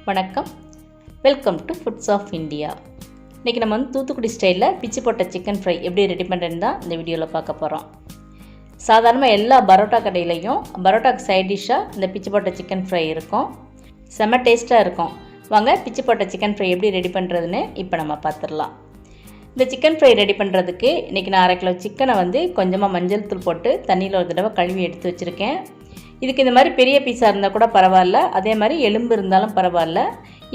வணக்கம், welcome to foods of India. இன்றைக்கி நம்ம தூத்துக்குடி ஸ்டைலில் பிச்சு போட்ட சிக்கன் ஃப்ரை எப்படி ரெடி பண்ணுறதுன்னு தான் இந்த வீடியோவில் பார்க்க போகிறோம். சாதாரணமாக எல்லா பரோட்டா கடையிலையும் பரோட்டாக்கு சைட் டிஷ்ஷாக இந்த பிச்சு போட்ட சிக்கன் ஃப்ரை இருக்கும். செம்ம டேஸ்ட்டாக இருக்கும். வாங்க பிச்சு போட்ட சிக்கன் ஃப்ரை எப்படி ரெடி பண்ணுறதுன்னு இப்போ நம்ம பார்த்துடலாம். இந்த சிக்கன் ஃப்ரை ரெடி பண்ணுறதுக்கு இன்றைக்கி நான் 1/2 கிலோ சிக்கனை கொஞ்சமாக மஞ்சள் தூள் போட்டு தண்ணியில் ஒரு தடவை கழுவி எடுத்து வச்சுருக்கேன். இதுக்கு இந்த மாதிரி பெரிய பீஸாக இருந்தால் கூட பரவாயில்ல, அதே மாதிரி எலும்பு இருந்தாலும் பரவாயில்ல.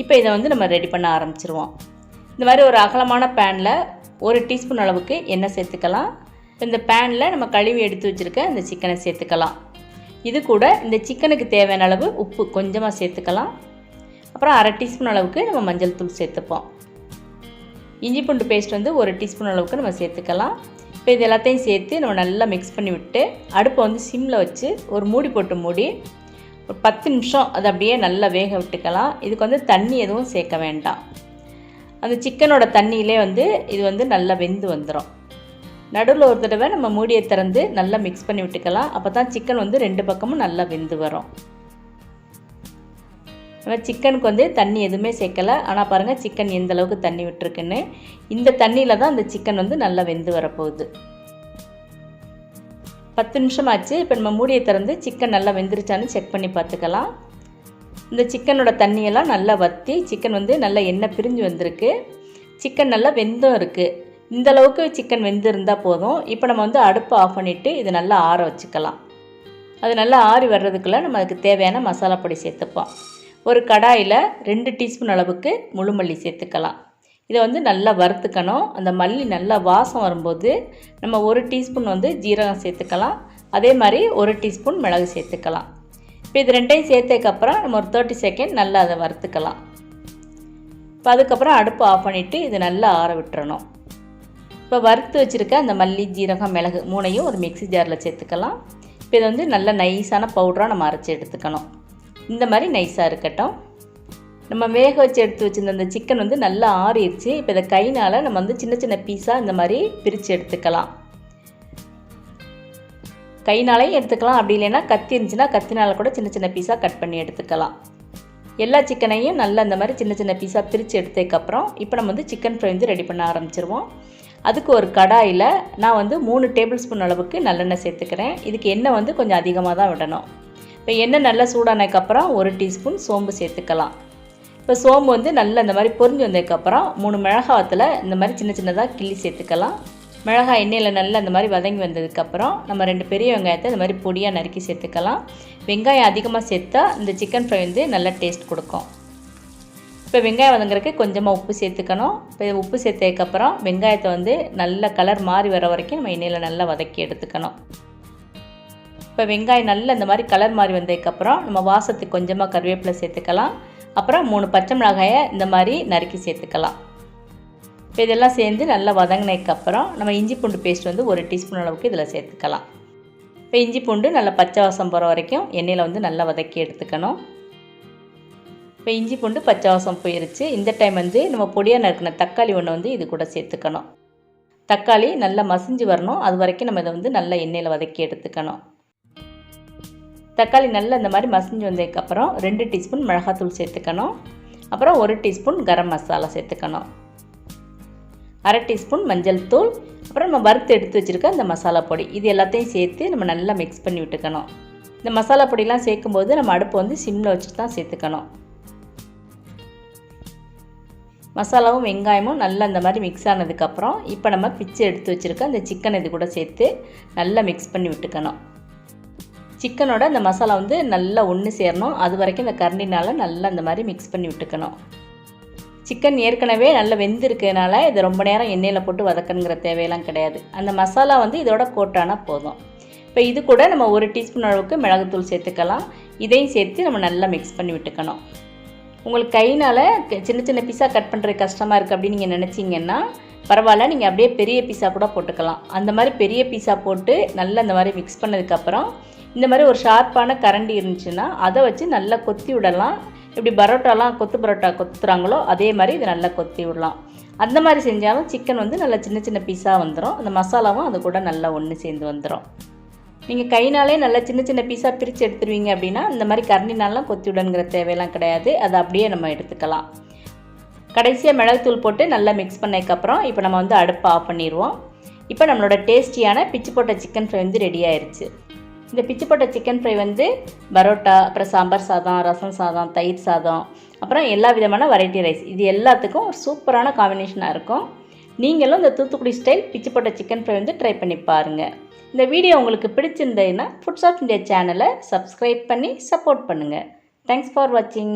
இப்போ இதை நம்ம ரெடி பண்ண ஆரம்பிச்சிருவோம். இந்த மாதிரி ஒரு அகலமான பேனில் 1 டீஸ்பூன் அளவுக்கு எண்ணெய் சேர்த்துக்கலாம். இந்த பேனில் நம்ம கழுவி எடுத்து வச்சுருக்க இந்த சிக்கனை சேர்த்துக்கலாம். இது கூட இந்த சிக்கனுக்கு தேவையான அளவு உப்பு கொஞ்சமாக சேர்த்துக்கலாம். அப்புறம் 1/2 டீஸ்பூன் அளவுக்கு நம்ம மஞ்சள் தூள் சேர்த்துப்போம். இஞ்சி பூண்டு பேஸ்ட் 1 டீஸ்பூன் அளவுக்கு நம்ம சேர்த்துக்கலாம். இப்போ இது எல்லாத்தையும் சேர்த்து நம்ம நல்லா மிக்ஸ் பண்ணி விட்டு அடுப்பை சிம்மில் வச்சு ஒரு மூடி போட்டு மூடி ஒரு 10 நிமிஷம் அதை அப்படியே நல்லா வேக விட்டுக்கலாம். இதுக்கு தண்ணி எதுவும் சேர்க்க வேண்டாம். அந்த சிக்கனோட தண்ணியிலே இது நல்லா வெந்து வந்துடும். நடுவில் ஒரு தடவை நம்ம மூடியை திறந்து நல்லா மிக்ஸ் பண்ணி விட்டுக்கலாம். அப்போ தான் சிக்கன் 2 பக்கமும் நல்லா வெந்து வரும். நம்ம சிக்கனுக்கு தண்ணி எதுவுமே சேர்க்கலை. ஆனால் பாருங்கள் சிக்கன் எந்த அளவுக்கு தண்ணி விட்டுருக்குன்னு. இந்த தண்ணியில் தான் அந்த சிக்கன் நல்லா வெந்து வரப்போகுது. 10 நிமிஷம் ஆச்சு. இப்போ நம்ம மூடியை திறந்து சிக்கன் நல்லா வெந்துருச்சான்னு செக் பண்ணி பார்த்துக்கலாம். இந்த சிக்கனோட தண்ணியெல்லாம் நல்லா வற்றி சிக்கன் நல்லா எண்ணெய் பிரிஞ்சு வந்திருக்கு. சிக்கன் நல்லா வெந்தும் இருக்குது. இந்த அளவுக்கு சிக்கன் வெந்து இருந்தால் போதும். இப்போ நம்ம அடுப்பை ஆஃப் பண்ணிவிட்டு இது நல்லா ஆற வச்சுக்கலாம். அது நல்லா ஆறி வர்றதுக்குள்ளே நம்ம அதுக்கு தேவையான மசாலா பொடி சேர்த்துப்போம். ஒரு கடாயில் 2 டீஸ்பூன் அளவுக்கு முழு மல்லி சேர்த்துக்கலாம். இதை நல்லா வறுத்துக்கணும். அந்த மல்லி நல்லா வாசம் வரும்போது நம்ம 1 டீஸ்பூன் ஜீரகம் சேர்த்துக்கலாம். அதே மாதிரி 1 டீஸ்பூன் மிளகு சேர்த்துக்கலாம். இப்போ இது ரெண்டையும் சேர்த்ததுக்கப்புறம் நம்ம ஒரு 30 செகண்ட் நல்லா அதை வறுத்துக்கலாம். இப்போ அதுக்கப்புறம் அடுப்பு ஆஃப் பண்ணிவிட்டு இது நல்லா ஆற விட்டுறணும். இப்போ வறுத்து வச்சுருக்க அந்த மல்லி, ஜீரகம், மிளகு 3ஐயும் ஒரு மிக்ஸி ஜாரில் சேர்த்துக்கலாம். இப்போ இதை நல்லா நைஸான பவுடராக நம்ம அரைச்சி எடுத்துக்கணும். இந்த மாதிரி நைஸாக இருக்கட்டும். நம்ம வேக வச்சு எடுத்து வச்சுருந்த அந்த சிக்கன் நல்லா ஆறிடுச்சு. இப்போ இதை கைனால் நம்ம சின்ன சின்ன பீஸாக இந்த மாதிரி பிரித்து எடுத்துக்கலாம். கைனாலையும் எடுத்துக்கலாம். அப்படி இல்லைன்னா கத்தி இருந்துச்சுன்னா கத்தினால் கூட சின்ன சின்ன பீஸாக கட் பண்ணி எடுத்துக்கலாம். எல்லா சிக்கனையும் நல்லா இந்த மாதிரி சின்ன சின்ன பீஸாக பிரித்து எடுத்ததுக்கப்புறம் இப்போ நம்ம சிக்கன் ஃப்ரை ரெடி பண்ண ஆரம்பிச்சிருவோம். அதுக்கு ஒரு கடாயில் நான் 3 டேபிள் ஸ்பூன் அளவுக்கு நல்லெண்ணெய் சேர்த்துக்கிறேன். இதுக்கு எண்ணெய் கொஞ்சம் அதிகமாக தான் விடணும். இப்போ எண்ணெய் நல்லா சூடானதுக்கப்புறம் 1 டீஸ்பூன் சோம்பு சேர்த்துக்கலாம். இப்போ சோம்பு நல்லா இந்த மாதிரி பொரிஞ்சு வந்ததுக்கப்புறம் 3 மிளகாத்தில் இந்த மாதிரி சின்ன சின்னதாக கிள்ளி சேர்த்துக்கலாம். மிளகாய் எண்ணெயில் நல்லா இந்த மாதிரி வதங்கி வந்ததுக்கப்புறம் நம்ம 2 பெரிய வெங்காயத்தை இந்த மாதிரி பொடியாக நறுக்கி சேர்த்துக்கலாம். வெங்காயம் அதிகமாக சேர்த்தா இந்த சிக்கன் ஃப்ரை நல்லா டேஸ்ட் கொடுக்கும். இப்போ வெங்காயம் வதங்குறதுக்கு கொஞ்சமாக உப்பு சேர்த்துக்கணும். இப்போ உப்பு சேர்த்ததுக்கப்புறம் வெங்காயத்தை நல்ல கலர் மாறி வர வரைக்கும் நம்ம எண்ணெயில் நல்லா வதக்கி எடுத்துக்கணும். இப்போ வெங்காயம் நல்லா இந்த மாதிரி கலர் மாறி வந்ததுக்கப்புறம் நம்ம வாசத்துக்கு கொஞ்சமாக கருவேப்பிலை சேர்த்துக்கலாம். அப்புறம் 3 பச்சை மிளகாயை இந்த மாதிரி நறுக்கி சேர்த்துக்கலாம். இப்போ இதெல்லாம் சேர்ந்து நல்லா வதங்கினதுக்கப்புறம் நம்ம இஞ்சி பூண்டு பேஸ்ட் 1 டீஸ்பூன் அளவுக்கு இதில் சேர்த்துக்கலாம். இப்போ இஞ்சி பூண்டு நல்லா பச்சை வாசம் போகிற வரைக்கும் எண்ணெயில் நல்லா வதக்கி எடுத்துக்கணும். இப்போ இஞ்சி பூண்டு பச்சை வாசம் போயிருச்சு. இந்த டைம் நம்ம பொடியாக நறுக்கின தக்காளி ஒன்று இது கூட சேர்த்துக்கணும். தக்காளி நல்லா மசிஞ்சு வரணும். அது வரைக்கும் நம்ம இதை நல்லா எண்ணெயில் வதக்கி எடுத்துக்கணும். தக்காளி நல்லா இந்த மாதிரி மசிஞ்சு வந்ததுக்கப்புறம் 2 டீஸ்பூன் மிளகாத்தூள் சேர்த்துக்கணும். அப்புறம் 1 டீஸ்பூன் கரம் மசாலா சேர்த்துக்கணும். 1/2 டீஸ்பூன் மஞ்சள் தூள், அப்புறம் நம்ம வறுத்து எடுத்து வச்சுருக்க இந்த மசாலா பொடி, இது எல்லாத்தையும் சேர்த்து நம்ம நல்லா மிக்ஸ் பண்ணி விட்டுக்கணும். இந்த மசாலா பொடியெலாம் சேர்க்கும்போது நம்ம அடுப்பை சிம்மில் வச்சுட்டு தான் சேர்த்துக்கணும். மசாலாவும் வெங்காயமும் நல்லா இந்த மாதிரி மிக்ஸ் ஆனதுக்கப்புறம் இப்போ நம்ம பிச்சு எடுத்து வச்சுருக்க அந்த சிக்கன் இது கூட சேர்த்து நல்லா மிக்ஸ் பண்ணி விட்டுக்கணும். சிக்கனோட இந்த மசாலா நல்லா ஒன்று சேரணும். அது வரைக்கும் இந்த கரண்டினால் நல்லா இந்த மாதிரி மிக்ஸ் பண்ணி விட்டுக்கணும். சிக்கன் ஏற்கனவே நல்லா வெந்திருக்கிறதுனால இதை ரொம்ப நேரம் எண்ணெயில் போட்டு வதக்கணுங்கிற தேவையெல்லாம் கிடையாது. அந்த மசாலா இதோட கோட்டானால் போதும். இப்போ இது கூட நம்ம 1 டீஸ்பூன் அளவுக்கு மிளகுத்தூள் சேர்த்துக்கலாம். இதையும் சேர்த்து நம்ம நல்லா மிக்ஸ் பண்ணி விட்டுக்கணும். உங்களுக்கு கைனால் சின்ன சின்ன பீஸாக கட் பண்ணுறது கஷ்டமாக இருக்குது அப்படின்னு நீங்கள் நினச்சிங்கன்னா பரவாயில்ல, நீங்கள் அப்படியே பெரிய பீஸா கூட போட்டுக்கலாம். அந்த மாதிரி பெரிய பீஸா போட்டு நல்லா இந்த மாதிரி மிக்ஸ் பண்ணதுக்கப்புறம் இந்த மாதிரி ஒரு ஷார்ப்பான கரண்டி இருந்துச்சுன்னா அதை வச்சு நல்லா கொத்தி விடலாம். இப்படி பரோட்டாலாம் கொத்து பரோட்டா கொத்துறாங்களோ அதே மாதிரி இது நல்லா கொத்தி விடலாம். அந்த மாதிரி செஞ்சாலும் சிக்கன் நல்லா சின்ன சின்ன பீஸாக வந்துடும். அந்த மசாலாவும் அது கூட நல்லா ஒன்று சேர்ந்து வந்துடும். நீங்கள் கைனாலே நல்லா சின்ன சின்ன பீஸாக பிரித்து எடுத்துருவீங்க அப்படின்னா இந்த மாதிரி கரண்டினாலாம் கொத்தி விடணுங்கிற தேவையெல்லாம் கிடையாது. அதை அப்படியே நம்ம எடுத்துக்கலாம். கடைசியாக மிளகுத்தூள் போட்டு நல்லா மிக்ஸ் பண்ணதுக்கப்புறம் இப்போ நம்ம வந்து அடுப்பை ஆஃப் பண்ணிடுவோம். இப்போ நம்மளோட டேஸ்டியான பிச்சு போட்ட சிக்கன் ஃப்ரை வந்து ரெடி ஆயிடுச்சு. இந்த பிச்சு போட்ட சிக்கன் ஃப்ரை வந்து பரோட்டா, அப்புறம் சாம்பார் சாதம், ரசம் சாதம், தயிர் சாதம், அப்புறம் எல்லா விதமான வெரைட்டி ரைஸ், இது எல்லாத்துக்கும் ஒரு சூப்பரான காம்பினேஷனாக இருக்கும். நீங்களும் இந்த தூத்துக்குடி ஸ்டைல் பிச்சு போட்ட சிக்கன் ஃப்ரை வந்து ட்ரை பண்ணி பாருங்கள். இந்த வீடியோ உங்களுக்கு பிடிச்சிருந்ததுன்னா ஃபுட்ஸ் ஆஃப் இந்தியா சேனலை சப்ஸ்கிரைப் பண்ணி சப்போர்ட் பண்ணுங்கள். தேங்க்ஸ் ஃபார் வாட்சிங்.